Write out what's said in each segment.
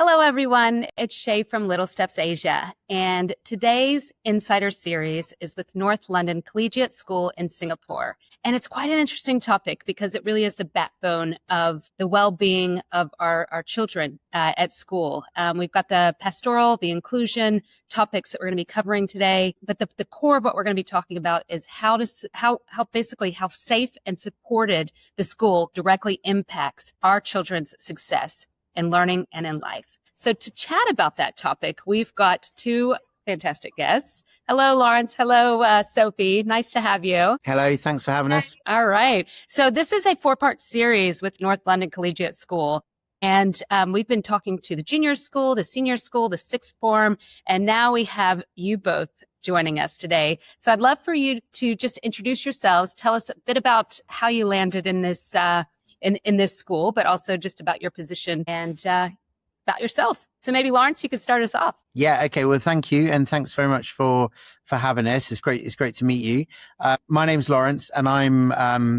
Hello, everyone. It's Shea from Little Steps Asia, and today's Insider Series is with North London Collegiate School in Singapore. And it's quite an interesting topic because it really is the backbone of the well-being of our children at school. We've got the pastoral, the inclusion topics that we're going to be covering today, but the core of what we're going to be talking about is how safe and supported the school directly impacts our children's success in learning and in life. So to chat about that topic, we've got two fantastic guests. Hello, Lawrence. Hello, Sophie. Nice to have you. Hello. Thanks for having us. All right. So this is a 4-part series with North London Collegiate School. And we've been talking to the junior school, the senior school, the sixth form, and now we have you both joining us today. So I'd love for you to just introduce yourselves, tell us a bit about how you landed in this in this school, but also just about your position and about yourself. So maybe Lawrence, you could start us off. Yeah. Okay. Well, thank you. And thanks very much for having us. It's great to meet you. My name's Lawrence and I'm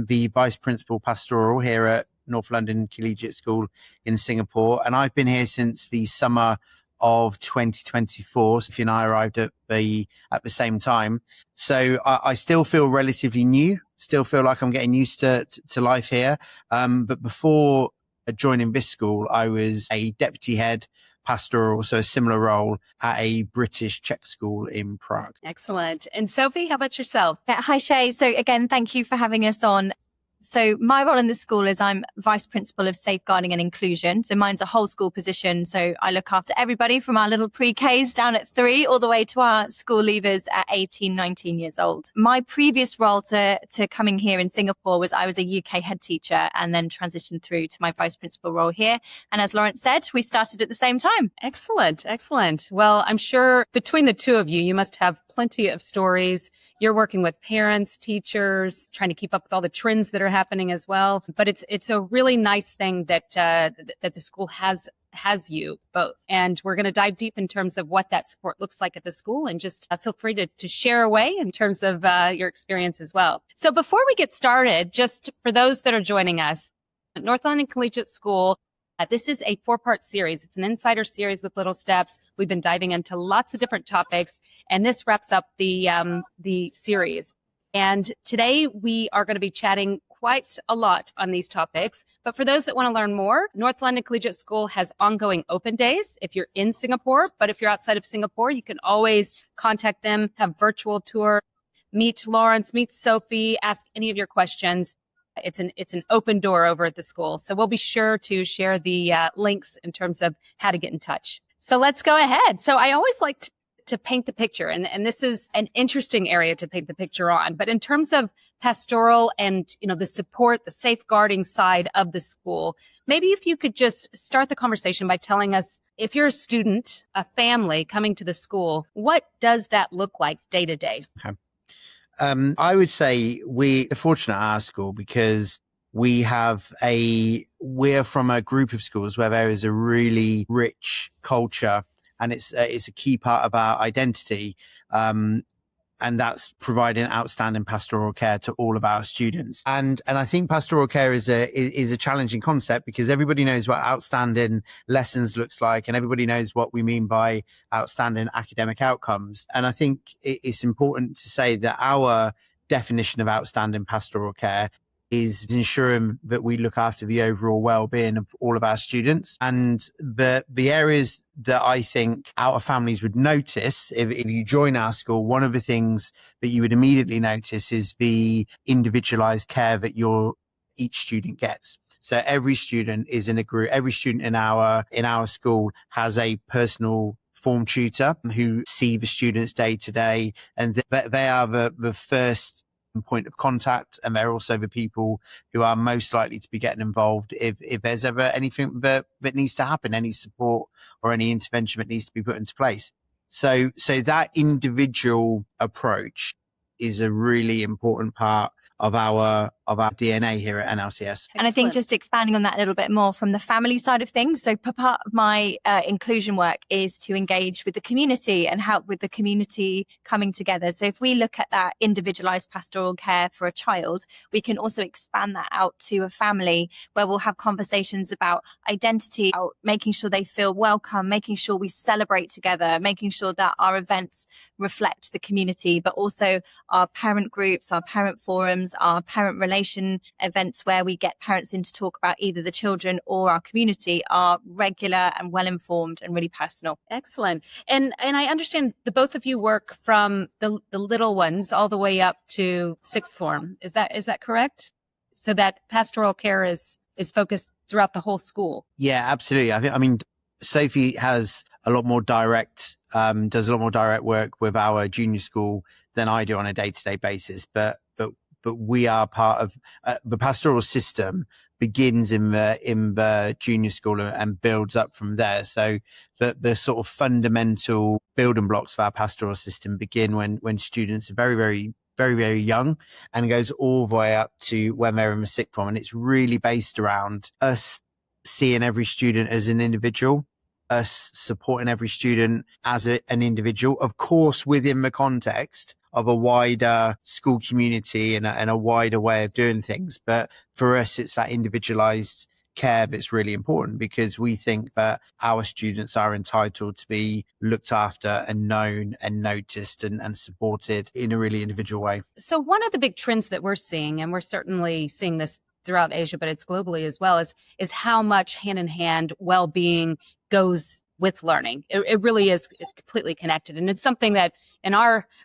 the Vice Principal Pastoral here at North London Collegiate School in Singapore. And I've been here since the summer of 2024. Sophie and I arrived at the same time. So I still feel relatively new, still feel like I'm getting used to life here. But before joining this school, I was a deputy head pastoral, so a similar role at a British Czech school in Prague. Excellent. And Sophie, how about yourself? Hi, Shea. So again, thank you for having us on. So my role in the school is I'm Vice Principal of Safeguarding and Inclusion. So mine's a whole school position. So I look after everybody from our little pre-Ks down at 3 all the way to our school leavers at 18, 19 years old. My previous role to coming here in Singapore was I was a UK head teacher and then transitioned through to my Vice Principal role here. And as Lawrence said, we started at the same time. Excellent. Excellent. Well, I'm sure between the two of you, you must have plenty of stories. You're working with parents, teachers, trying to keep up with all the trends that are happening as well. But it's a really nice thing that that the school has you both. And we're going to dive deep in terms of what that support looks like at the school, and just feel free to share away in terms of your experience as well. So before we get started, just for those that are joining us, North London Collegiate School, this is a 4-part series. It's an insider series with Little Steps. We've been diving into lots of different topics, and this wraps up the series. And today we are going to be chatting quite a lot on these topics. But for those that want to learn more, North London Collegiate School has ongoing open days if you're in Singapore. But if you're outside of Singapore, you can always contact them, have virtual tour, meet Lawrence, meet Sophie, ask any of your questions. It's an open door over at the school. So we'll be sure to share the links in terms of how to get in touch. So let's go ahead. So I always like to paint the picture, and this is an interesting area to paint the picture on. But in terms of pastoral and, the support, the safeguarding side of the school, maybe if you could just start the conversation by telling us, if you're a student, a family coming to the school, what does that look like day to day? Okay. I would say we're fortunate at our school because we're from a group of schools where there is a really rich culture, and it's a key part of our identity. And that's providing outstanding pastoral care to all of our students. And I think pastoral care is a challenging concept because everybody knows what outstanding lessons looks like, and everybody knows what we mean by outstanding academic outcomes. And I think it's important to say that our definition of outstanding pastoral care is ensuring that we look after the overall well-being of all of our students. And the areas that I think our families would notice if you join our school, one of the things that you would immediately notice is the individualized care that each student gets. So every student is in a group. Every student in our school has a personal form tutor who see the students day to day, and they are the first point of contact, and they're also the people who are most likely to be getting involved if there's ever anything that needs to happen, any support or any intervention that needs to be put into place. So that individual approach is a really important part of our of our DNA here at NLCS. And I think just expanding on that a little bit more from the family side of things. So part of my inclusion work is to engage with the community and help with the community coming together. So if we look at that individualized pastoral care for a child, we can also expand that out to a family where we'll have conversations about identity, about making sure they feel welcome, making sure we celebrate together, making sure that our events reflect the community, but also our parent groups, our parent forums, our parent relation events where we get parents in to talk about either the children or our community are regular and well informed and really personal. Excellent. And I understand the both of you work from the little ones all the way up to sixth form. Is that correct? So that pastoral care is focused throughout the whole school. Yeah, absolutely. I mean, Sophie has a lot more direct, does a lot more direct work with our junior school than I do on a day-to-day basis. But we are part of the pastoral system begins in the junior school and builds up from there. So the sort of fundamental building blocks of our pastoral system begin when students are very, very, very, very young, and goes all the way up to when they're in the sixth form. And it's really based around us seeing every student as an individual, us supporting every student as an individual, of course, within the context of a wider school community and a wider way of doing things. But for us, it's that individualized care that's really important, because we think that our students are entitled to be looked after and known and noticed and supported in a really individual way. So one of the big trends that we're seeing, and we're certainly seeing this throughout Asia, but it's globally as well, is how much hand in hand well-being goes with learning. It really is completely connected. And it's something that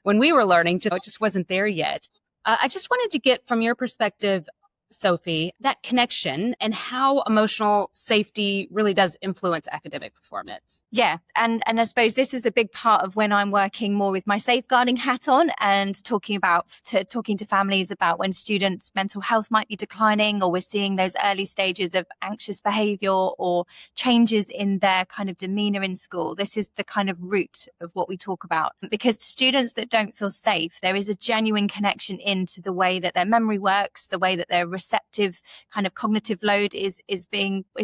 when we were learning, it just wasn't there yet. I just wanted to get from your perspective, Sophie, that connection and how emotional safety really does influence academic performance. Yeah. And I suppose this is a big part of when I'm working more with my safeguarding hat on and talking to families about when students' mental health might be declining, or we're seeing those early stages of anxious behavior or changes in their kind of demeanor in school. This is the kind of root of what we talk about, because students that don't feel safe, there is a genuine connection into the way that their memory works, the way that their receptive kind of cognitive load is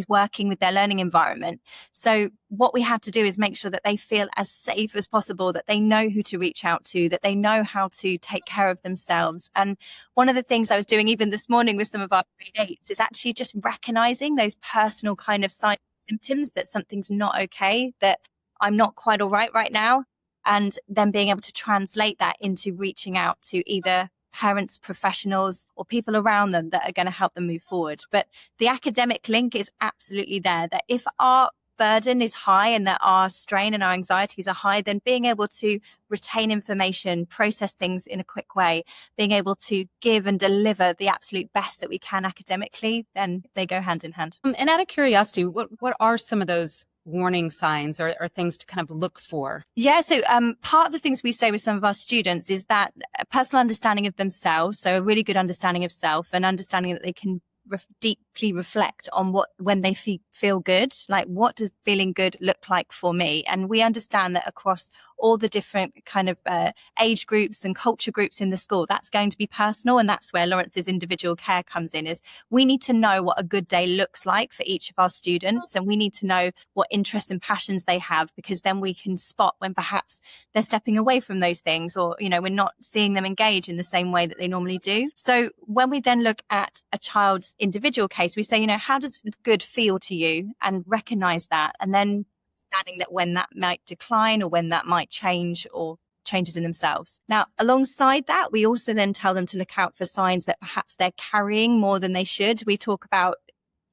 working with their learning environment. So what we have to do is make sure that they feel as safe as possible, that they know who to reach out to, that they know how to take care of themselves. And one of the things I was doing even this morning with some of our grade 8s is actually just recognizing those personal kind of signs and symptoms that something's not okay, that I'm not quite all right now, and then being able to translate that into reaching out to either parents, professionals, or people around them that are going to help them move forward. But the academic link is absolutely there, that if our burden is high and that our strain and our anxieties are high, then being able to retain information, process things in a quick way, being able to give and deliver the absolute best that we can academically, then they go hand in hand. And out of curiosity, what are some of those warning signs or things to kind of look for? Yeah, so part of the things we say with some of our students is that a personal understanding of themselves, so a really good understanding of self, and understanding that they can deeply reflect on when they feel good, like what does feeling good look like for me? And we understand that across all the different kind of age groups and culture groups in the school, that's going to be personal. And that's where Lawrence's individual care comes in, is we need to know what a good day looks like for each of our students. And we need to know what interests and passions they have, because then we can spot when perhaps they're stepping away from those things, or, we're not seeing them engage in the same way that they normally do. So when we then look at a child's individual case, we say, how does good feel to you? And recognize that. And then understanding that when that might decline or when that might change or changes in themselves. Now, alongside that, we also then tell them to look out for signs that perhaps they're carrying more than they should. We talk about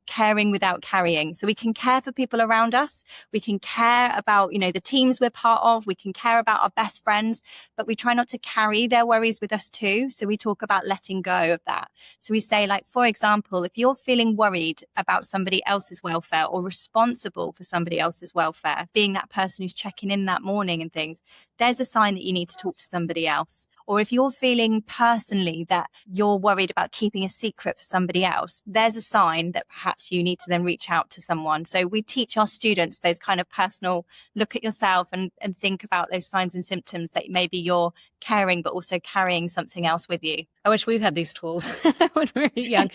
caring without carrying. So we can care for people around us. We can care about, the teams we're part of. We can care about our best friends, but we try not to carry their worries with us too. So we talk about letting go of that. So we say, like, for example, if you're feeling worried about somebody else's welfare or responsible for somebody else's welfare, being that person who's checking in that morning and things, there's a sign that you need to talk to somebody else. Or if you're feeling personally that you're worried about keeping a secret for somebody else, there's a sign that perhaps perhaps you need to then reach out to someone. So we teach our students those kind of personal look at yourself and think about those signs and symptoms that maybe you're caring, but also carrying something else with you. I wish we had these tools when we were young.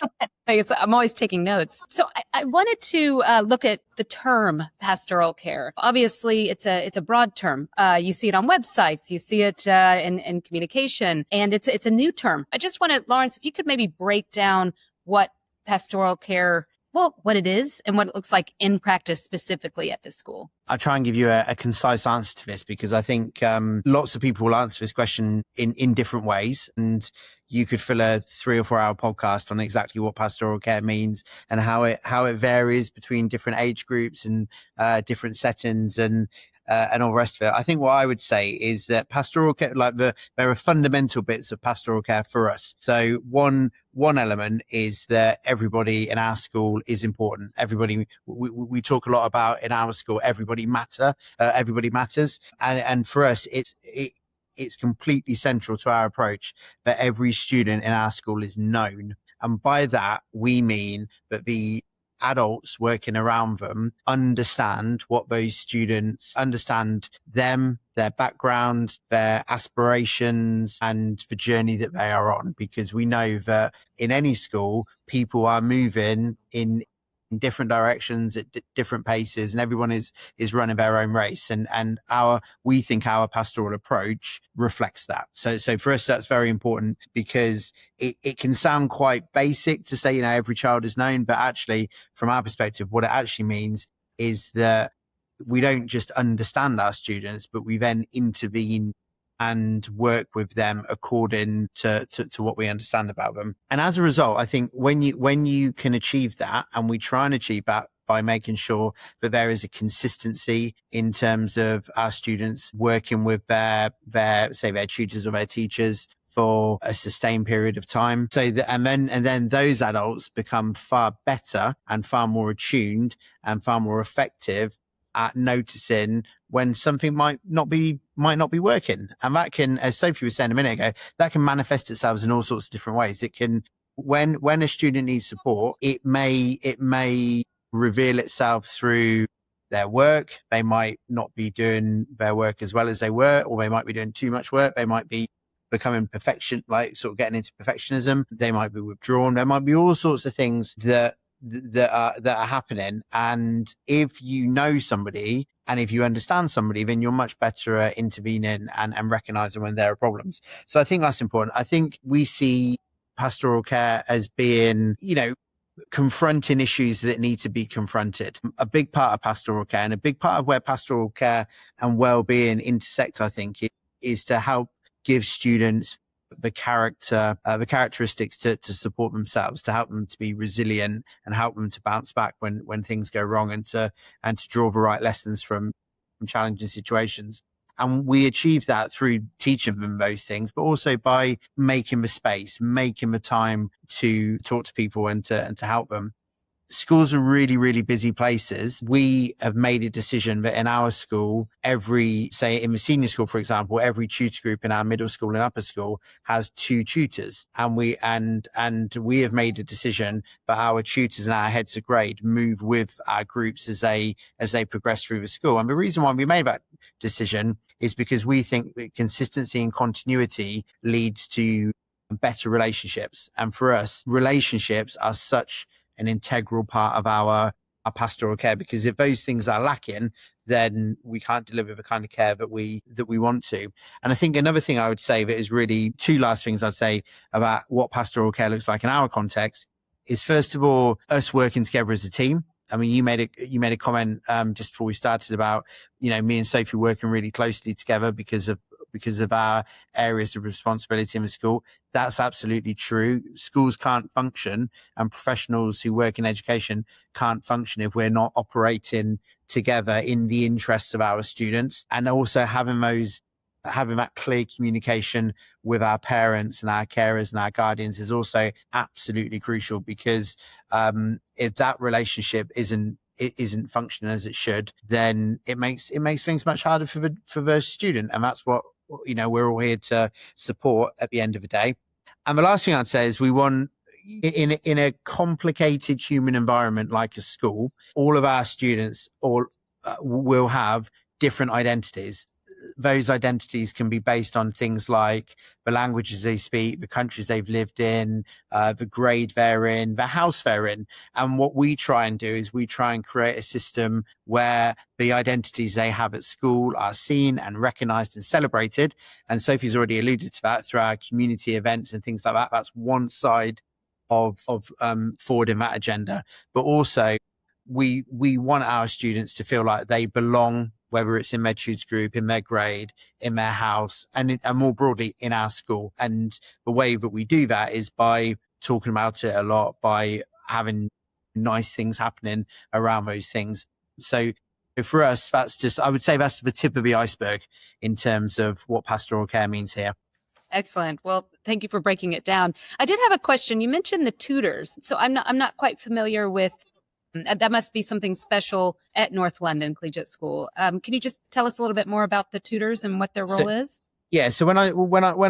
I'm always taking notes. So I wanted to look at the term pastoral care. Obviously, it's a broad term. You see it on websites, you see it in communication, and it's a new term. I just wanted, Lawrence, if you could maybe break down what pastoral care, what it is and what it looks like in practice specifically at this school. I'll try and give you a concise answer to this, because I think lots of people will answer this question in different ways. And you could fill a 3 or 4 hour podcast on exactly what pastoral care means and how it varies between different age groups and different settings and all the rest of it. I think what I would say is that pastoral care, there are fundamental bits of pastoral care for us. So one element is that everybody in our school is important. Everybody, we talk a lot about in our school, everybody matters. And for us, it's completely central to our approach that every student in our school is known. And by that, we mean that the adults working around them understand what those students understand, them, their background, their aspirations, and the journey that they are on. Because we know that in any school, people are moving in different directions at different paces, and everyone is running their own race. And we think our pastoral approach reflects that. So for us, that's very important, because it can sound quite basic to say, every child is known, but actually from our perspective, what it actually means is that we don't just understand our students, but we then intervene and work with them according to what we understand about them. And as a result, I think when you can achieve that, and we try and achieve that by making sure that there is a consistency in terms of our students working with their tutors or their teachers for a sustained period of time. So that, and then those adults become far better and far more attuned and far more effective at noticing when something might not be working. And that can, as Sophie was saying a minute ago, that can manifest itself in all sorts of different ways. It can, when a student needs support, it may reveal itself through their work. They might not be doing their work as well as they were, or they might be doing too much work. They might be becoming getting into perfectionism. They might be withdrawn. There might be all sorts of things that are happening. And if you know somebody and if you understand somebody, then you're much better at intervening and recognizing when there are problems. So I think that's important. I think we see pastoral care as being, confronting issues that need to be confronted. A big part of pastoral care, and a big part of where pastoral care and well-being intersect, I think, is to help give students the characteristics to support themselves, to help them to be resilient and help them to bounce back when things go wrong, and to draw the right lessons from challenging situations. And we achieve that through teaching them those things, but also by making the space, making the time to talk to people and to help them. Schools are really, really busy places. We have made a decision that in our school, say in the senior school, for example, every tutor group in our middle school and upper school has 2 tutors. And we have made a decision that our tutors and our heads of grade move with our groups as they progress through the school. And the reason why we made that decision is because we think that consistency and continuity leads to better relationships. And for us, relationships are such an integral part of our pastoral care, because if those things are lacking, then we can't deliver the kind of care that we want to. And I think another thing I would say that is really 2 last things I'd say about what pastoral care looks like in our context is, first of all, us working together as a team. I mean, you made a comment just before we started about, me and Sophie working really closely together because of our areas of responsibility in the school. That's absolutely true. Schools can't function, and professionals who work in education can't function if we're not operating together in the interests of our students. And also having that clear communication with our parents and our carers and our guardians is also absolutely crucial, because if that relationship isn't functioning as it should, then it makes things much harder for the student. And that's what we're all here to support at the end of the day. And the last thing I'd say is we want in a complicated human environment like a school, all of our students will have different identities. Those identities can be based on things like the languages they speak, the countries they've lived in, the grade they're in, the house they're in. And what we try and do is we try and create a system where the identities they have at school are seen and recognized and celebrated. And Sophie's already alluded to that through our community events and things like that. That's one side of forwarding that agenda. But also we want our students to feel like they belong, whether it's in their tutor group, in their grade, in their house, and more broadly in our school. And the way that we do that is by talking about it a lot, by having nice things happening around those things. So for us, I would say that's the tip of the iceberg in terms of what pastoral care means here. Excellent. Well, thank you for breaking it down. I did have a question. You mentioned the tutors. So I'm not quite familiar with that. Must be something special at North London Collegiate School. Can you just tell us a little bit more about the tutors and what their role is? Yeah. So when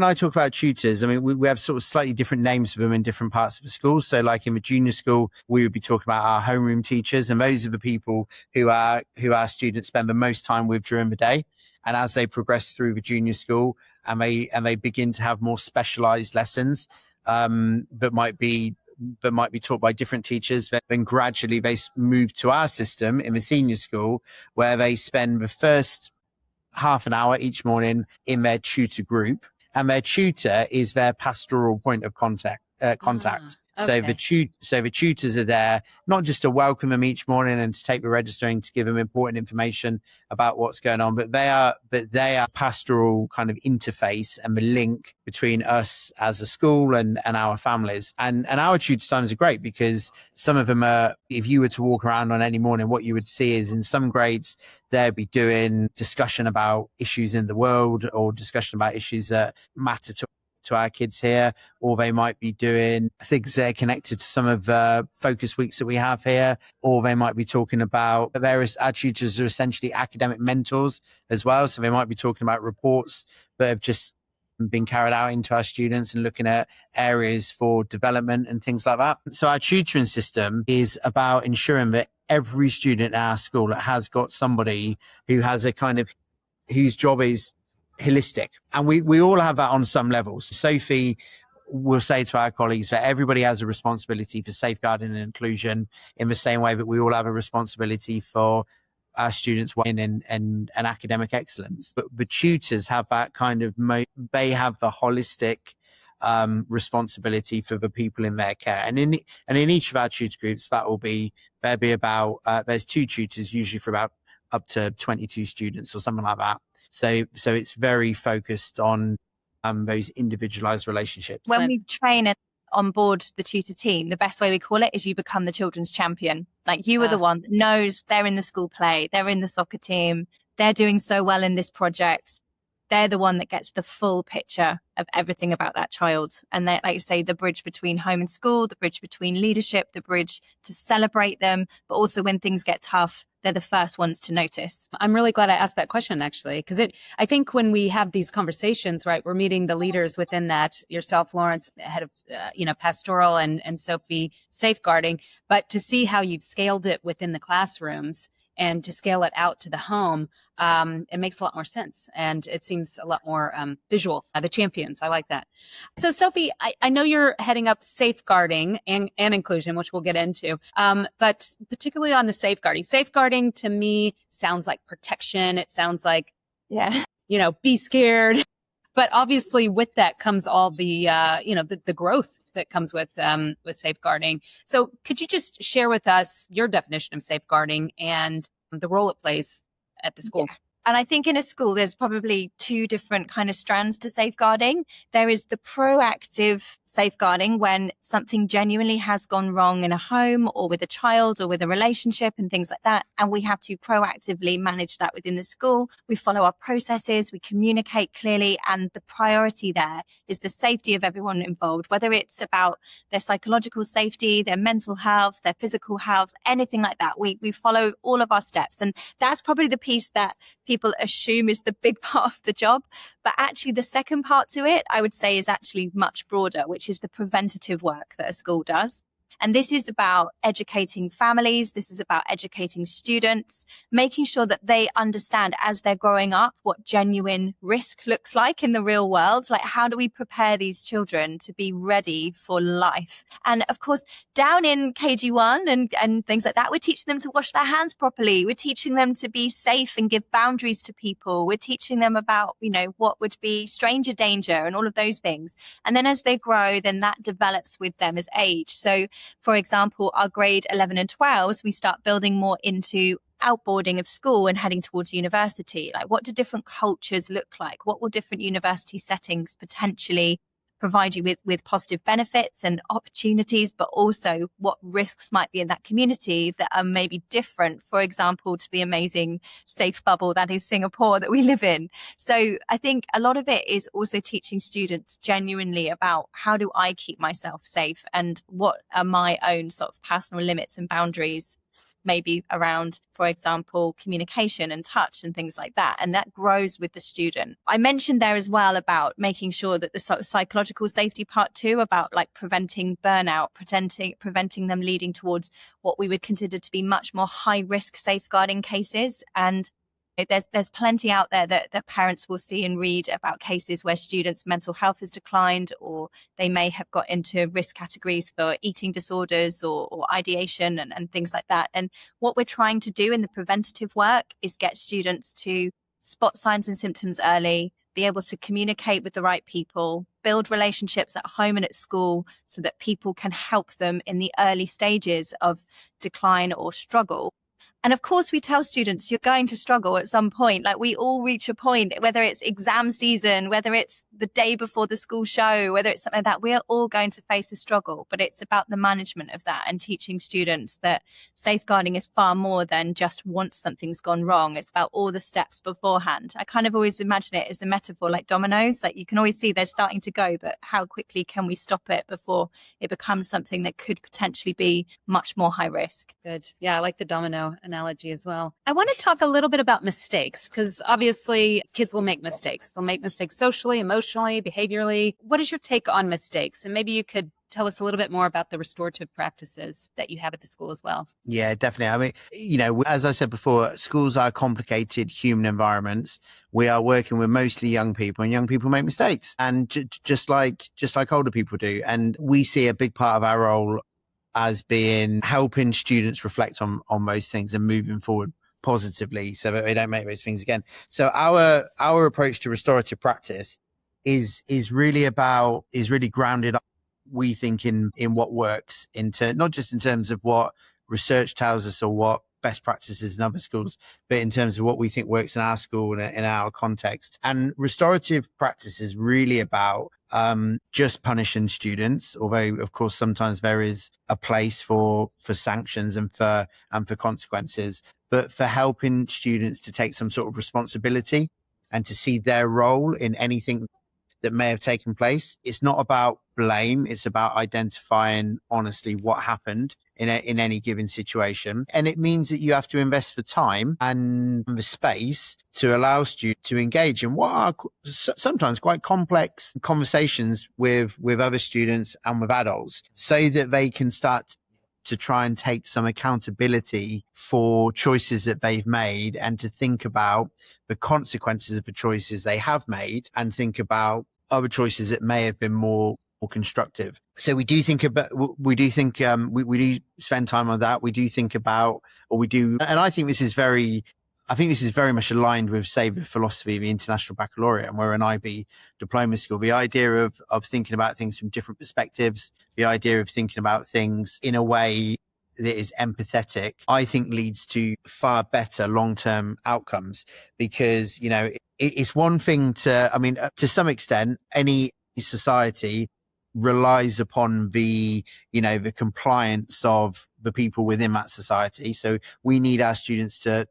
I talk about tutors, I mean, we have sort of slightly different names for them in different parts of the school. So like in the junior school, we would be talking about our homeroom teachers, and those are the people who our students spend the most time with during the day. And as they progress through the junior school and they begin to have more specialized lessons that might be taught by different teachers, then gradually they move to our system in the senior school, where they spend the first half an hour each morning in their tutor group, and their tutor is their pastoral point of contact. Okay. So the tutors are there not just to welcome them each morning and to take the registering, to give them important information about what's going on, but they are pastoral kind of interface and the link between us as a school and our families. And our tutor times are great because some of them are, if you were to walk around on any morning, what you would see is in some grades they'll be doing discussion about issues in the world or discussion about issues that matter to our kids here, or they might be doing things that are connected to some of the focus weeks that we have here, or they might be talking about our tutors are essentially academic mentors as well. So they might be talking about reports that have just been carried out into our students and looking at areas for development and things like that. So our tutoring system is about ensuring that every student at our school has got somebody who has a kind of, whose job is holistic. And we all have that on some levels. Sophie will say to our colleagues that everybody has a responsibility for safeguarding and inclusion in the same way that we all have a responsibility for our students' and academic excellence. But the tutors have that kind of, they have the holistic responsibility for the people in their care. And in each of our tutor groups, there'll be about, there's 2 tutors usually for about up to 22 students or something like that. So it's very focused on those individualized relationships. When we train on board the tutor team, the best way we call it is you become the children's champion. Like you are the one that knows they're in the school play, they're in the soccer team, they're doing so well in this project. They're the one that gets the full picture of everything about that child. And they're, like you say, the bridge between home and school, the bridge between leadership, the bridge to celebrate them. But also when things get tough, they're the first ones to notice. I'm really glad I asked that question, actually, because I think when we have these conversations, right, we're meeting the leaders within that, yourself, Lawrence, head of, Pastoral, and Sophie, safeguarding, but to see how you've scaled it within the classrooms and to scale it out to the home, it makes a lot more sense. And it seems a lot more visual. The champions, I like that. So Sophie, I know you're heading up safeguarding and inclusion, which we'll get into, but particularly on the safeguarding. Safeguarding to me sounds like protection. It sounds like, be scared. But obviously with that comes all the, the growth that comes with safeguarding. So could you just share with us your definition of safeguarding and the role it plays at the school? Yeah. And I think in a school, there's probably 2 different kind of strands to safeguarding. There is the proactive safeguarding when something genuinely has gone wrong in a home or with a child or with a relationship and things like that. And we have to proactively manage that within the school. We follow our processes, we communicate clearly. And the priority there is the safety of everyone involved, whether it's about their psychological safety, their mental health, their physical health, anything like that. We follow all of our steps. And that's probably the piece that people people assume is the big part of the job. But actually the second part to it, I would say, is actually much broader, which is the preventative work that a school does. And this is about educating families. This is about educating students, making sure that they understand as they're growing up what genuine risk looks like in the real world. Like, how do we prepare these children to be ready for life? And of course, down in KG1 and things like that, we're teaching them to wash their hands properly. We're teaching them to be safe and give boundaries to people. We're teaching them about, what would be stranger danger and all of those things. And then as they grow, then that develops with them as age. So for example, our grade 11 and 12s, we start building more into outboarding of school and heading towards university. Like, what do different cultures look like? What will different university settings potentially provide you with positive benefits and opportunities, but also what risks might be in that community that are maybe different, for example, to the amazing safe bubble that is Singapore that we live in. So I think a lot of it is also teaching students genuinely about how do I keep myself safe and what are my own sort of personal limits and boundaries, maybe around, for example, communication and touch and things like that. And that grows with the student. I mentioned there as well about making sure that the sort of psychological safety part too, about like preventing burnout, preventing them leading towards what we would consider to be much more high risk safeguarding cases. And there's plenty out there that parents will see and read about cases where students' mental health has declined, or they may have got into risk categories for eating disorders or ideation and things like that. And what we're trying to do in the preventative work is get students to spot signs and symptoms early, be able to communicate with the right people, build relationships at home and at school so that people can help them in the early stages of decline or struggle. And of course, we tell students you're going to struggle at some point. Like, we all reach a point, whether it's exam season, whether it's the day before the school show, whether it's something like that, we're all going to face a struggle. But it's about the management of that and teaching students that safeguarding is far more than just once something's gone wrong. It's about all the steps beforehand. I kind of always imagine it as a metaphor like dominoes. Like, you can always see they're starting to go, but how quickly can we stop it before it becomes something that could potentially be much more high risk? Good. Yeah, I like the domino analogy as well. I want to talk a little bit about mistakes, because obviously kids will make mistakes. They'll make mistakes socially, emotionally, behaviorally. What is your take on mistakes? And maybe you could tell us a little bit more about the restorative practices that you have at the school as well. Yeah, definitely. I mean, as I said before, schools are complicated human environments. We are working with mostly young people, and young people make mistakes, and just like older people do. And we see a big part of our role as being helping students reflect on most things and moving forward positively so that they don't make those things again. So our approach to restorative practice is really grounded, we think, in what works, not just in terms of what research tells us or what best practices in other schools, but in terms of what we think works in our school and in our context. And restorative practice is really about just punishing students, although of course sometimes there is a place for sanctions and for consequences, but for helping students to take some sort of responsibility and to see their role in anything that may have taken place. It's not about blame. It's about identifying honestly what happened in any given situation. And it means that you have to invest the time and the space to allow students to engage in what are sometimes quite complex conversations with other students and with adults, so that they can start to try and take some accountability for choices that they've made, and to think about the consequences of the choices they have made, and think about other choices that may have been more constructive. So we do spend time on that. We do think about, and I think this is very much aligned with, say, the philosophy of the International Baccalaureate, and we're an IB diploma school. The idea of thinking about things from different perspectives, the idea of thinking about things in a way that is empathetic, I think leads to far better long-term outcomes. Because, it's one thing to some extent, any society relies upon the compliance of the people within that society. So we need our students to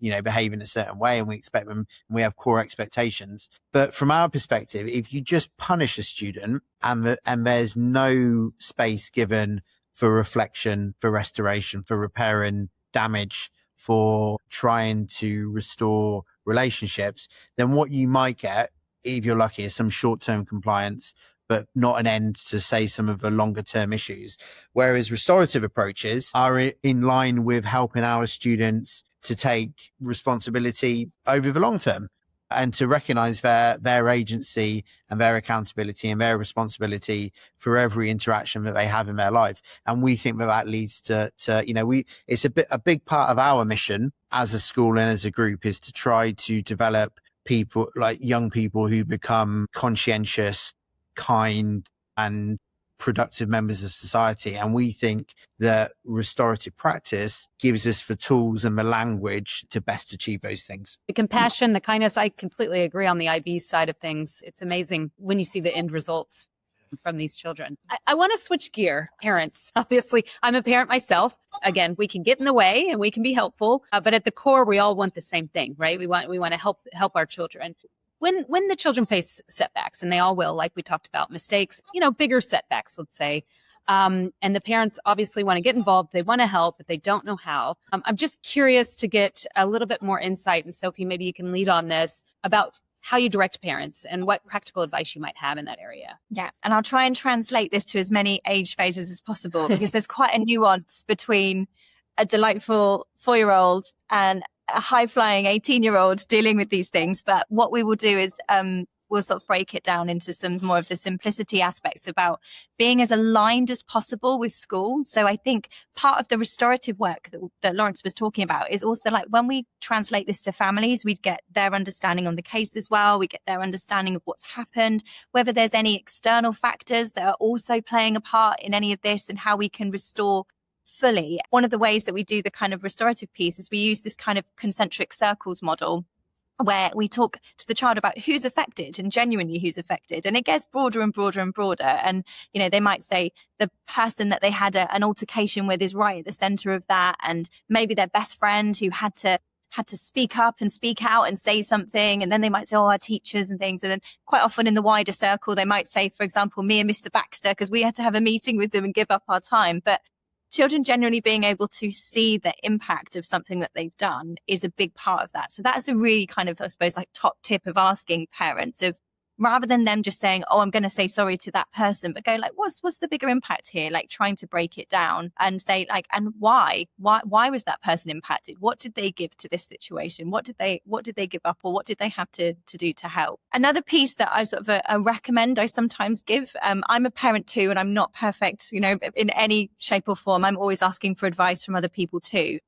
behave in a certain way, and we expect them, and we have core expectations. But from our perspective, if you just punish a student and there's no space given for reflection, for restoration, for repairing damage, for trying to restore relationships, then what you might get, if you're lucky, is some short-term compliance, but not an end to, say, some of the longer-term issues. Whereas restorative approaches are in line with helping our students to take responsibility over the long term and to recognize their agency and their accountability and their responsibility for every interaction that they have in their life. And we think that leads to it's a big part of our mission as a school and as a group is to try to develop people, like young people, who become conscientious, kind and productive members of society. And we think that restorative practice gives us the tools and the language to best achieve those things. The compassion, the kindness, I completely agree on the IB side of things. It's amazing when you see the end results from these children. I want to switch gear. Parents, obviously, I'm a parent myself. Again, we can get in the way and we can be helpful, but at the core, we all want the same thing, right? We want to help our children. When the children face setbacks, and they all will, like we talked about, mistakes, bigger setbacks, let's say, and the parents obviously want to get involved, they want to help, but they don't know how. I'm just curious to get a little bit more insight, and Sophie, maybe you can lead on this, about how you direct parents and what practical advice you might have in that area. Yeah, and I'll try and translate this to as many age phases as possible, because there's quite a nuance between a delightful 4-year-old and a high-flying 18-year-old dealing with these things. But what we will do is we'll sort of break it down into some more of the simplicity aspects about being as aligned as possible with school. So I think part of the restorative work that Laurence was talking about is also, like, when we translate this to families, we get their understanding on the case as well. We get their understanding of what's happened, whether there's any external factors that are also playing a part in any of this, and how we can restore fully. One of the ways that we do the kind of restorative piece is we use this kind of concentric circles model, where we talk to the child about who's affected and genuinely who's affected. And it gets broader and broader and broader. And, they might say the person that they had an altercation with is right at the center of that. And maybe their best friend who had to speak up and speak out and say something. And then they might say, our teachers and things. And then quite often in the wider circle, they might say, for example, me and Mr Baxter, because we had to have a meeting with them and give up our time. But children generally being able to see the impact of something that they've done is a big part of that. So that's a really kind of, I suppose, like top tip of asking parents, of rather than them just saying, oh, I'm going to say sorry to that person, but go like, what's the bigger impact here? Like trying to break it down and say like, and why was that person impacted? What did they give to this situation? What did they give up, or what did they have to do to help? Another piece that I sort of recommend, I sometimes give, I'm a parent too, and I'm not perfect, in any shape or form. I'm always asking for advice from other people too.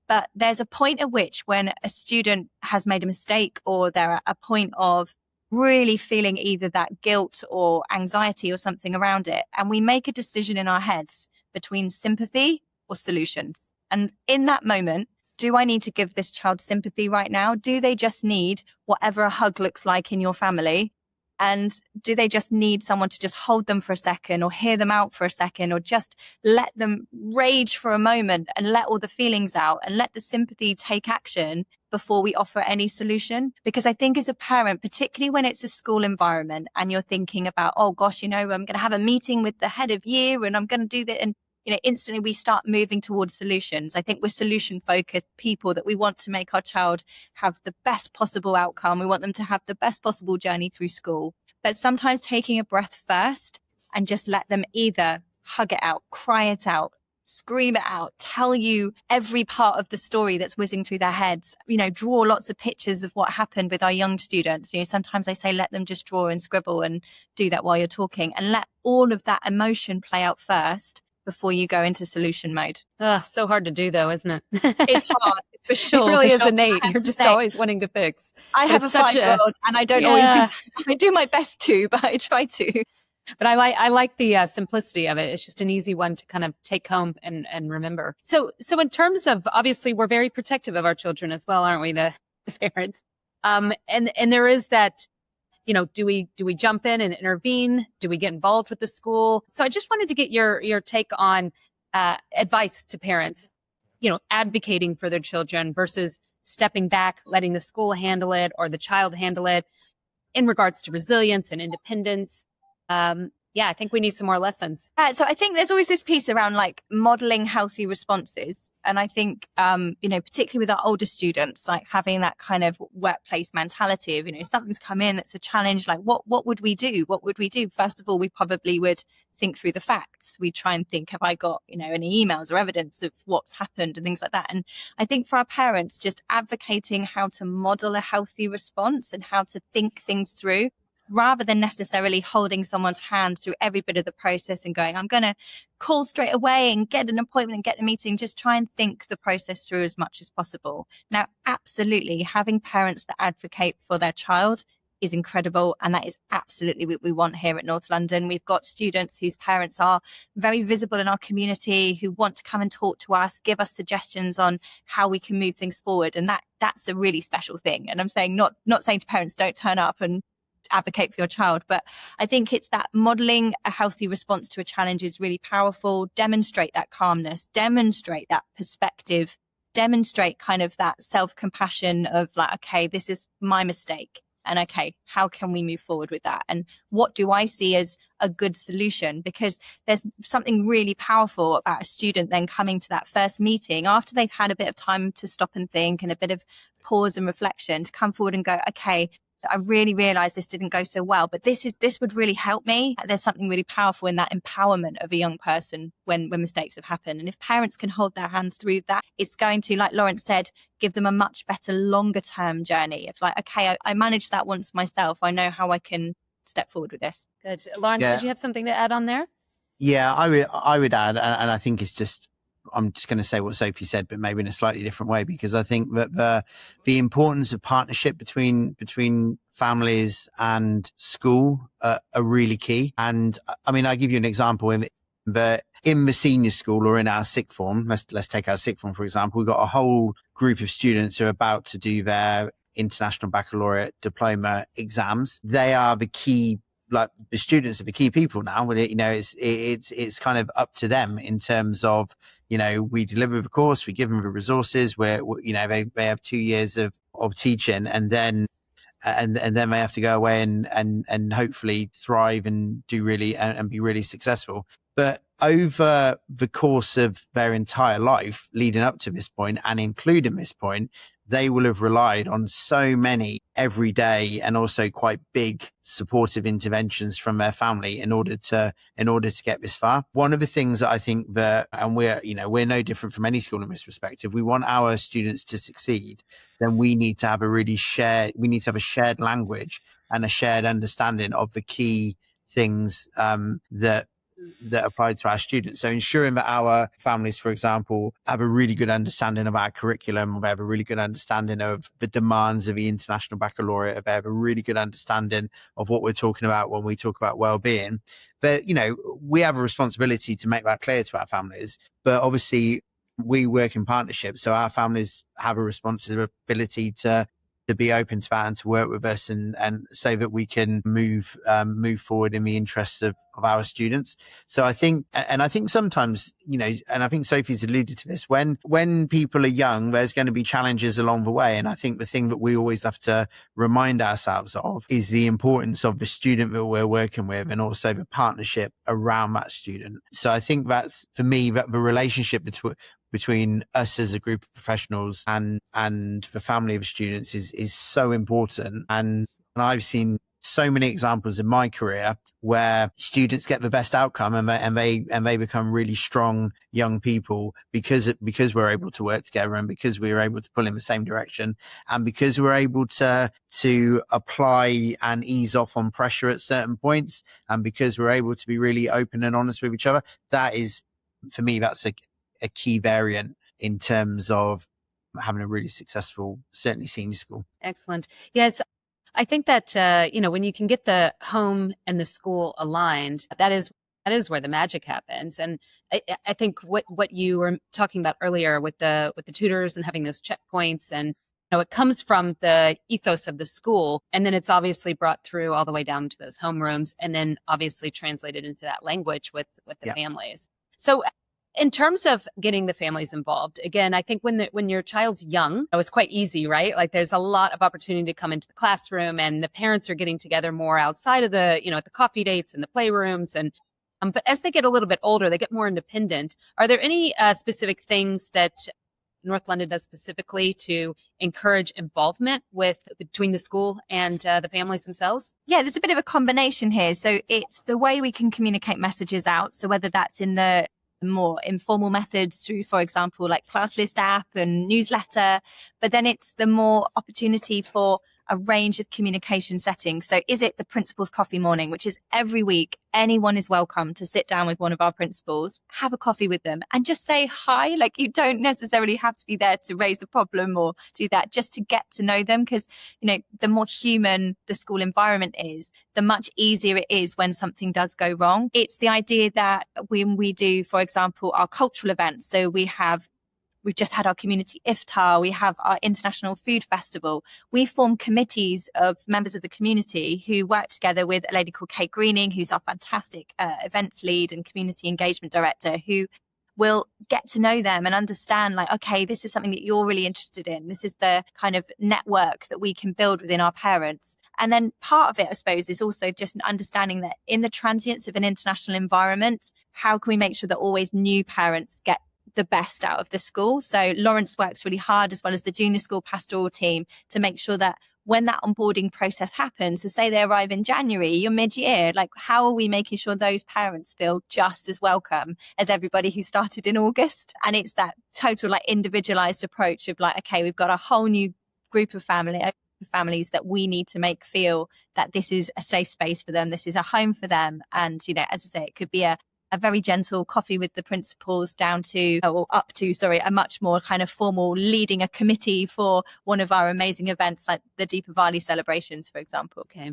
But there's a point at which, when a student has made a mistake, or they're at a point of really feeling either that guilt or anxiety or something around it, and we make a decision in our heads between sympathy or solutions. And in that moment, do I need to give this child sympathy right now? Do they just need whatever a hug looks like in your family? And do they just need someone to just hold them for a second, or hear them out for a second, or just let them rage for a moment and let all the feelings out and let the sympathy take action before we offer any solution? Because I think as a parent, particularly when it's a school environment and you're thinking about, oh gosh, I'm going to have a meeting with the head of year and I'm going to do that. And instantly we start moving towards solutions. I think we're solution focused people, that we want to make our child have the best possible outcome. We want them to have the best possible journey through school. But sometimes taking a breath first and just let them either hug it out, cry it out, scream it out, tell you every part of the story that's whizzing through their heads, draw lots of pictures of what happened with our young students. Sometimes I say, let them just draw and scribble and do that while you're talking, and let all of that emotion play out first before you go into solution mode. So hard to do though, isn't it? It's hard, for sure. It really is innate. You're just always wanting to fix. I have a 5-year-old and I don't always do, I do my best to, but I try to. But I like the simplicity of it. It's just an easy one to kind of take home and remember. So in terms of, obviously we're very protective of our children as well, aren't we, the parents? And there is that, do we jump in and intervene? Do we get involved with the school? So I just wanted to get your take on advice to parents, advocating for their children versus stepping back, letting the school handle it or the child handle it, in regards to resilience and independence. Yeah, I think we need some more lessons. So I think there's always this piece around like modeling healthy responses. And I think, particularly with our older students, like having that kind of workplace mentality of, something's come in that's a challenge. Like what would we do? What would we do? First of all, we probably would think through the facts. We try and think, have I got, any emails or evidence of what's happened and things like that. And I think for our parents, just advocating how to model a healthy response and how to think things through, rather than necessarily holding someone's hand through every bit of the process and going, I'm going to call straight away and get an appointment and get a meeting. Just try and think the process through as much as possible. Now, absolutely, having parents that advocate for their child is incredible. And that is absolutely what we want here at North London. We've got students whose parents are very visible in our community, who want to come and talk to us, give us suggestions on how we can move things forward. And that's a really special thing. And I'm saying not saying to parents, don't turn up and advocate for your child, but I think it's that modeling a healthy response to a challenge is really powerful. Demonstrate that calmness, demonstrate that perspective, demonstrate kind of that self-compassion of like, okay, this is my mistake. And okay, how can we move forward with that? And what do I see as a good solution? Because there's something really powerful about a student then coming to that first meeting after they've had a bit of time to stop and think and a bit of pause and reflection to come forward and go, okay, I really realized this didn't go so well, but this would really help me. There's something really powerful in that empowerment of a young person when mistakes have happened. And if parents can hold their hands through that, it's going to, like Laurence said, give them a much better longer term journey of like, okay, I managed that once myself. I know how I can step forward with this. Good. Laurence, Did you have something to add on there? Yeah, I would add, and I think it's just, I'm just going to say what Sophie said, but maybe in a slightly different way, because I think that the importance of partnership between families and school are really key. And I mean, I give you an example in the senior school or in our sixth form. Let's take our sixth form, for example. We've got a whole group of students who are about to do their international baccalaureate diploma exams. They are the key. Like the students are the key people now. It's kind of up to them in terms of, we deliver the course, we give them the resources, they have 2 years of teaching, and then they have to go away and hopefully thrive and do really and be really successful. But over the course of their entire life leading up to this point and including this point, they will have relied on so many everyday and also quite big supportive interventions from their family in order to get this far. One of the things that I think that, and we're no different from any school in this respect, if we want our students to succeed, then we need to have a shared language and a shared understanding of the key things that apply to our students. So ensuring that our families, for example, have a really good understanding of our curriculum, they have a really good understanding of the demands of the international baccalaureate, they have a really good understanding of what we're talking about when we talk about well-being. But, we have a responsibility to make that clear to our families. But obviously, we work in partnership, so our families have a responsibility to be open to that and to work with us and so that we can move forward in the interests of our students. So I think sometimes, and I think Sophie's alluded to this, when people are young, there's going to be challenges along the way. And I think the thing that we always have to remind ourselves of is the importance of the student that we're working with and also the partnership around that student. So I think that's, for me, that the relationship between us as a group of professionals and the family of students is so important. And I've seen so many examples in my career where students get the best outcome and they become really strong young people because we're able to work together and because we're able to pull in the same direction and because we're able to apply and ease off on pressure at certain points and because we're able to be really open and honest with each other. That is, for me, that's a key variant in terms of having a really successful, certainly senior school. Excellent. Yes. I think that, when you can get the home and the school aligned, that is where the magic happens. And I think what you were talking about earlier with the tutors and having those checkpoints, and it comes from the ethos of the school, and then it's obviously brought through all the way down to those homerooms, and then obviously translated into that language with the families. So In terms of getting the families involved, again, I think when your child's young, it's quite easy, right? Like there's a lot of opportunity to come into the classroom, and the parents are getting together more outside of the, at the coffee dates and the playrooms. And but as they get a little bit older, they get more independent. Are there any specific things that North London does specifically to encourage involvement between the school and the families themselves? Yeah, there's a bit of a combination here. So it's the way we can communicate messages out. So whether that's in the more informal methods through, for example, like class list app and newsletter, but then it's the more opportunity for a range of communication settings. So is it the principal's coffee morning, which is every week, anyone is welcome to sit down with one of our principals, have a coffee with them and just say hi. Like you don't necessarily have to be there to raise a problem or do that, just to get to know them. Because, the more human the school environment is, the much easier it is when something does go wrong. It's the idea that when we do, for example, our cultural events, so we've just had our community iftar. We have our international food festival. We form committees of members of the community who work together with a lady called Kate Greening, who's our fantastic events lead and community engagement director, who will get to know them and understand, like, okay, this is something that you're really interested in. This is the kind of network that we can build within our parents. And then part of it, I suppose, is also just understanding that in the transience of an international environment, how can we make sure that always new parents get the best out of the school? So Lawrence works really hard, as well as the junior school pastoral team, to make sure that when that onboarding process happens, so say they arrive in January, you're mid-year, like how are we making sure those parents feel just as welcome as everybody who started in August? And it's that total like individualized approach of like, okay, we've got a whole new group of families that we need to make feel that this is a safe space for them. This is a home for them. And, as I say, it could be a very gentle coffee with the principals up to, a much more kind of formal leading a committee for one of our amazing events like the Deepavali celebrations, for example. Okay.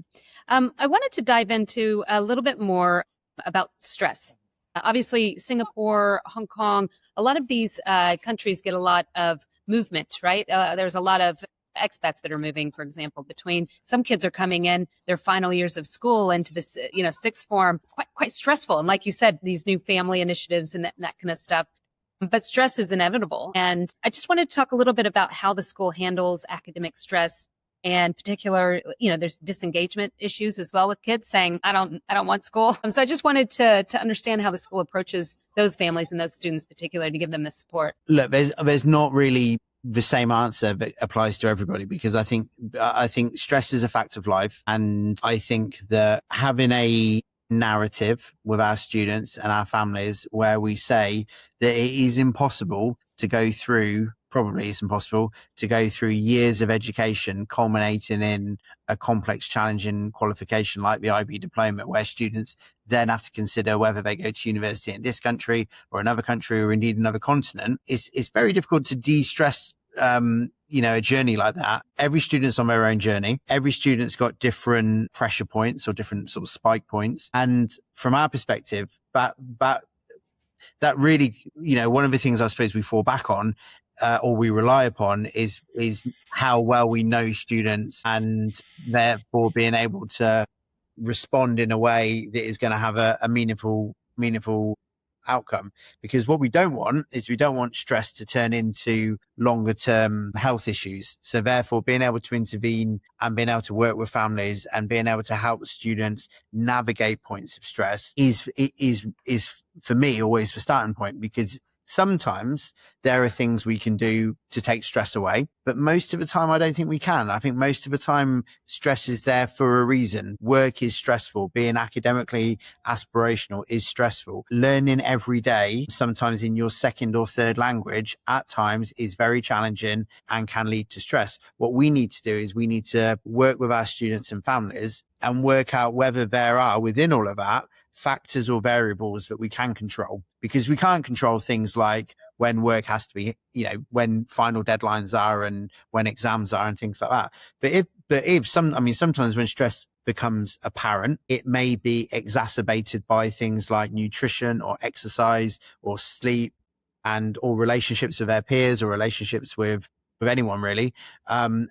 I wanted to dive into a little bit more about stress. Obviously, Singapore, Hong Kong, a lot of these countries get a lot of movement, right? There's a lot of expats that are moving, for example, between some kids are coming in their final years of school into this, sixth form, quite stressful. And like you said, these new family initiatives and that kind of stuff. But stress is inevitable. And I just wanted to talk a little bit about how the school handles academic stress. And particular, there's disengagement issues as well with kids saying, I don't want school. So I just wanted to understand how the school approaches those families and those students particularly to give them the support. Look, there's not really the same answer that applies to everybody, because I think stress is a fact of life. And I think that having a narrative with our students and our families where we say that it is impossible to go through, probably it's impossible to go through years of education culminating in a complex, challenging qualification like the IB diploma, where students then have to consider whether they go to university in this country or another country or indeed another continent. It's very difficult to de-stress a journey like that. Every student's on their own journey. Every student's got different pressure points or different sort of spike points. And from our perspective, that really, one of the things I suppose we fall back on or we rely upon is how well we know students, and therefore being able to respond in a way that is going to have a meaningful outcome. Because what we don't want is stress to turn into longer term health issues. So therefore being able to intervene and being able to work with families and being able to help students navigate points of stress is for me always the starting point, because sometimes there are things we can do to take stress away, but most of the time I don't think we can. I think most of the time stress is there for a reason. Work is stressful. Being academically aspirational is stressful. Learning every day, sometimes in your second or third language, at times is very challenging and can lead to stress. What we need to do is we need to work with our students and families and work out whether there are, within all of that, factors or variables that we can control, because we can't control things like when work has to be, when final deadlines are and when exams are and things like that. But sometimes when stress becomes apparent, it may be exacerbated by things like nutrition or exercise or sleep or relationships with their peers or relationships with anyone really. And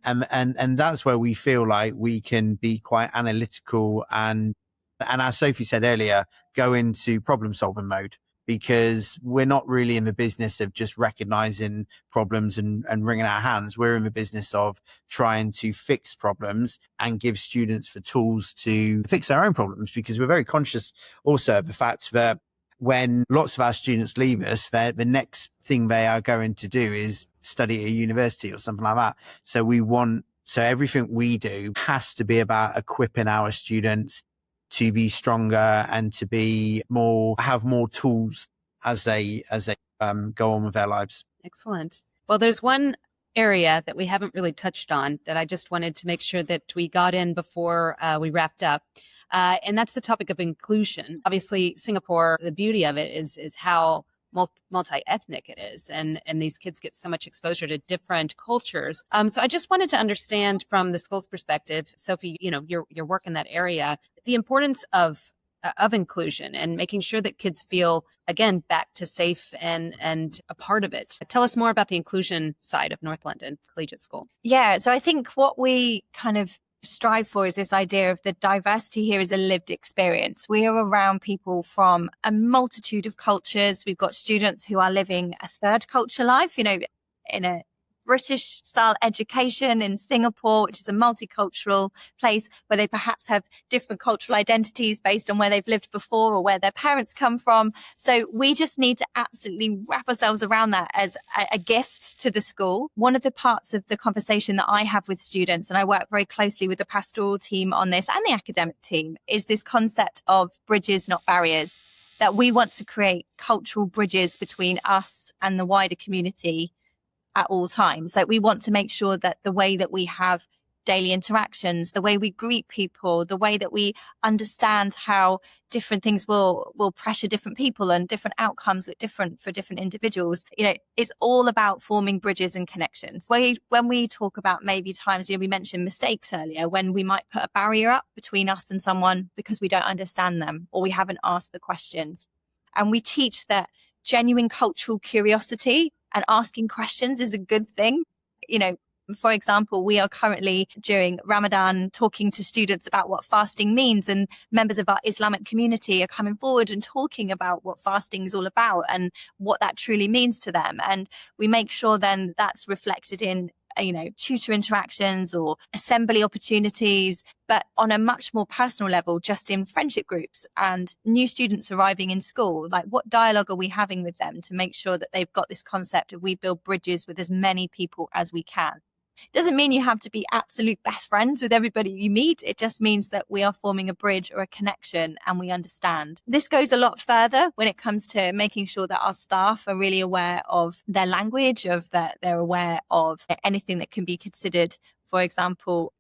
that's where we feel like we can be quite analytical and as Sophie said earlier, go into problem solving mode, because we're not really in the business of just recognizing problems and wringing our hands. We're in the business of trying to fix problems and give students the tools to fix their own problems, because we're very conscious also of the fact that when lots of our students leave us, the next thing they are going to do is study at a university or something like that. So everything we do has to be about equipping our students to be stronger and to have more tools as they go on with their lives. Excellent. Well, there's one area that we haven't really touched on that I just wanted to make sure that we got in before we wrapped up. And that's the topic of inclusion. Obviously, Singapore, the beauty of it is how multi-ethnic it is. And these kids get so much exposure to different cultures. So I just wanted to understand from the school's perspective, Sophie, your work in that area, the importance of inclusion and making sure that kids feel, again, back to safe and a part of it. Tell us more about the inclusion side of North London Collegiate School. Yeah, so I think what we kind of strive for is this idea of the diversity here is a lived experience. We are around people from a multitude of cultures. We've got students who are living a third culture life, in a British style education in Singapore, which is a multicultural place where they perhaps have different cultural identities based on where they've lived before or where their parents come from. So we just need to absolutely wrap ourselves around that as a gift to the school. One of the parts of the conversation that I have with students, and I work very closely with the pastoral team on this and the academic team, is this concept of bridges, not barriers, that we want to create cultural bridges between us and the wider community at all times. So we want to make sure that the way that we have daily interactions, the way we greet people, the way that we understand how different things will pressure different people and different outcomes look different for different individuals. It's all about forming bridges and connections. When we talk about maybe times, we mentioned mistakes earlier, when we might put a barrier up between us and someone because we don't understand them or we haven't asked the questions. And we teach that genuine cultural curiosity and asking questions is a good thing. For example, we are currently during Ramadan talking to students about what fasting means, and members of our Islamic community are coming forward and talking about what fasting is all about and what that truly means to them. And we make sure then that's reflected in tutor interactions or assembly opportunities, but on a much more personal level, just in friendship groups and new students arriving in school. Like, what dialogue are we having with them to make sure that they've got this concept of we build bridges with as many people as we can? Doesn't mean you have to be absolute best friends with everybody you meet. It just means that we are forming a bridge or a connection and we understand. This goes a lot further when it comes to making sure that our staff are really aware of their language, they're aware of anything that can be considered, for example,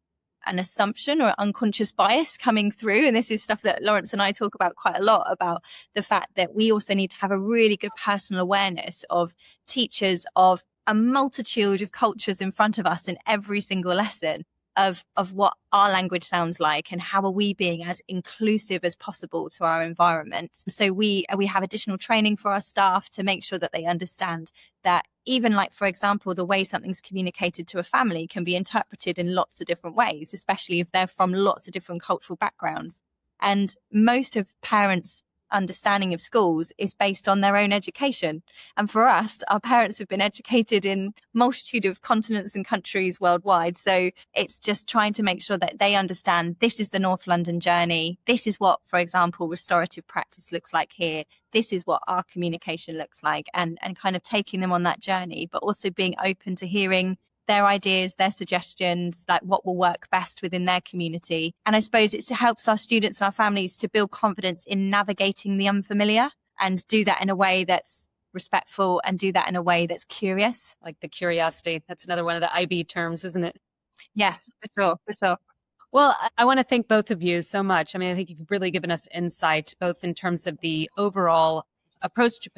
an assumption or unconscious bias coming through. And this is stuff that Laurence and I talk about quite a lot, about the fact that we also need to have a really good personal awareness of teachers, of a multitude of cultures in front of us in every single lesson, of what our language sounds like and how are we being as inclusive as possible to our environment. So we have additional training for our staff to make sure that they understand that even, like, for example, the way something's communicated to a family can be interpreted in lots of different ways, especially if they're from lots of different cultural backgrounds. And most of parents' understanding of schools is based on their own education. And for us, our parents have been educated in multitude of continents and countries worldwide. So it's just trying to make sure that they understand this is the North London journey. This is what, for example, restorative practice looks like here. This is what our communication looks like, and kind of taking them on that journey, but also being open to hearing their ideas, their suggestions, like what will work best within their community. And I suppose it helps our students and our families to build confidence in navigating the unfamiliar and do that in a way that's respectful and do that in a way that's curious. Like the curiosity. That's another one of the IB terms, isn't it? Yeah, for sure. Well, I want to thank both of you so much. I mean, I think you've really given us insight, both in terms of the overall approach to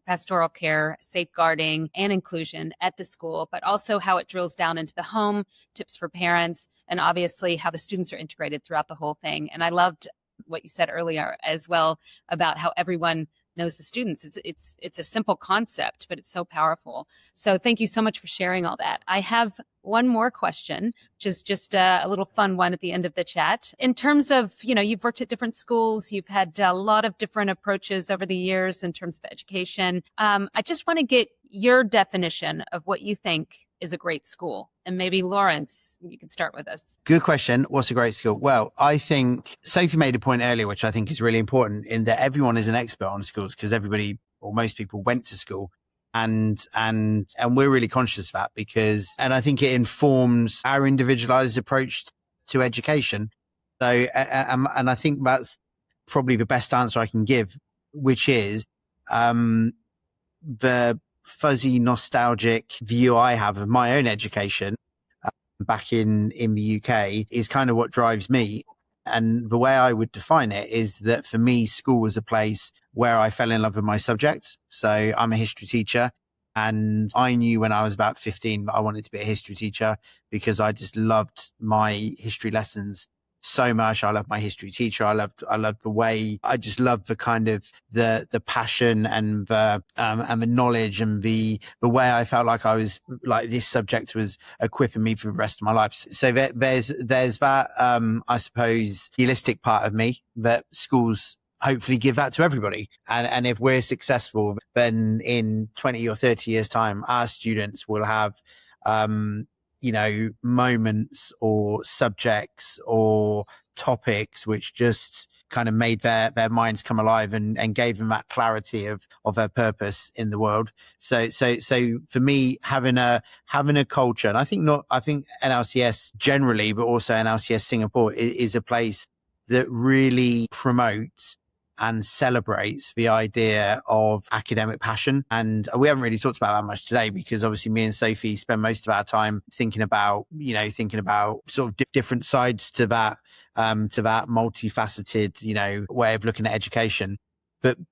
pastoral care, safeguarding, and inclusion at the school, but also how it drills down into the home, tips for parents, and obviously how the students are integrated throughout the whole thing. And I loved what you said earlier as well about how everyone knows the students. It's a simple concept, but it's so powerful. So thank you so much for sharing all that. I have one more question, which is just a little fun one at the end of the chat. In terms of, you've worked at different schools, you've had a lot of different approaches over the years in terms of education. I just want to get your definition of what you think is a great school. And maybe Laurence, you can start with us. Good question. What's a great school? Well, I think Sophie made a point earlier, which I think is really important, in that everyone is an expert on schools because everybody or most people went to school. And we're really conscious of that and I think it informs our individualized approach to education. So, and I think that's probably the best answer I can give, which is, the fuzzy nostalgic view I have of my own education back in the UK is kind of what drives me. And the way I would define it is that for me, school was a place where I fell in love with my subjects. So I'm a history teacher, and I knew when I was about 15 that I wanted to be a history teacher because I just loved my history lessons so much. I loved my history teacher. I loved the way, I just loved the kind of the passion and the knowledge and the way I felt like I was like this subject was equipping me for the rest of my life. So there's that, I suppose, idealistic part of me that schools hopefully give that to everybody. And if we're successful, then in 20 or 30 years time, our students will have, moments or subjects or topics which just kind of made their minds come alive and gave them that clarity of their purpose in the world. So for me, having a culture, and I think NLCS generally, but also NLCS Singapore is a place that really promotes and celebrates the idea of academic passion. And we haven't really talked about that much today because obviously me and Sophie spend most of our time thinking about sort of different sides to that multifaceted, way of looking at education.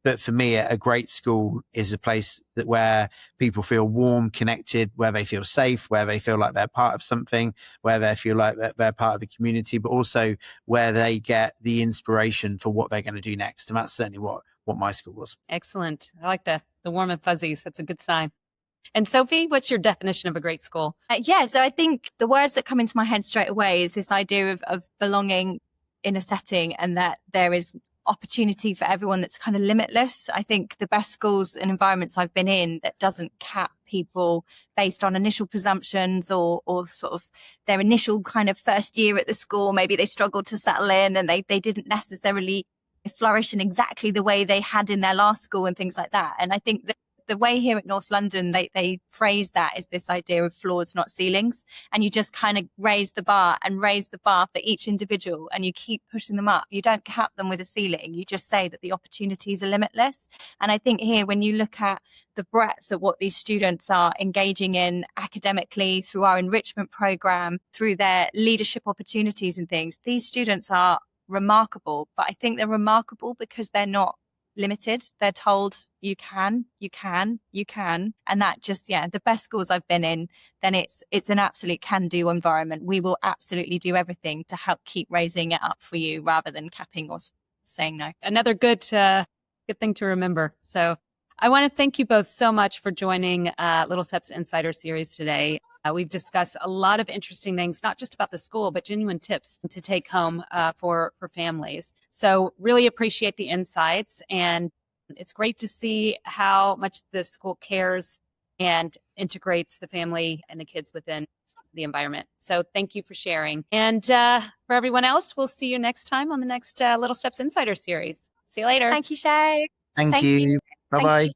But for me, a great school is a place where people feel warm, connected, where they feel safe, where they feel like they're part of something, where they feel like they're part of a community, but also where they get the inspiration for what they're going to do next. And that's certainly what my school was. Excellent. I like the warm and fuzzies. That's a good sign. And Sophie, what's your definition of a great school? So I think the words that come into my head straight away is this idea of belonging in a setting, and that there is opportunity for everyone that's kind of limitless. I think the best schools and environments I've been in that doesn't cap people based on initial presumptions or sort of their initial kind of first year at the school. Maybe they struggled to settle in and they didn't necessarily flourish in exactly the way they had in their last school and things like that. And I think that the way here at North London, they phrase that is this idea of floors, not ceilings. And you just kind of raise the bar for each individual, and you keep pushing them up. You don't cap them with a ceiling. You just say that the opportunities are limitless. And I think here, when you look at the breadth of what these students are engaging in academically through our enrichment program, through their leadership opportunities and things, these students are remarkable. But I think they're remarkable because they're not limited. They're told you can. And that just, the best schools I've been in, then it's an absolute can-do environment. We will absolutely do everything to help keep raising it up for you rather than capping or saying no. Another good thing to remember. So I want to thank you both so much for joining Little Steps Insider Series today. We've discussed a lot of interesting things, not just about the school, but genuine tips to take home for families. So really appreciate the insights. And it's great to see how much the school cares and integrates the family and the kids within the environment. So thank you for sharing. And for everyone else, we'll see you next time on the next Little Steps Insider Series. See you later. Thank you, Shea. Thank you. Bye-bye.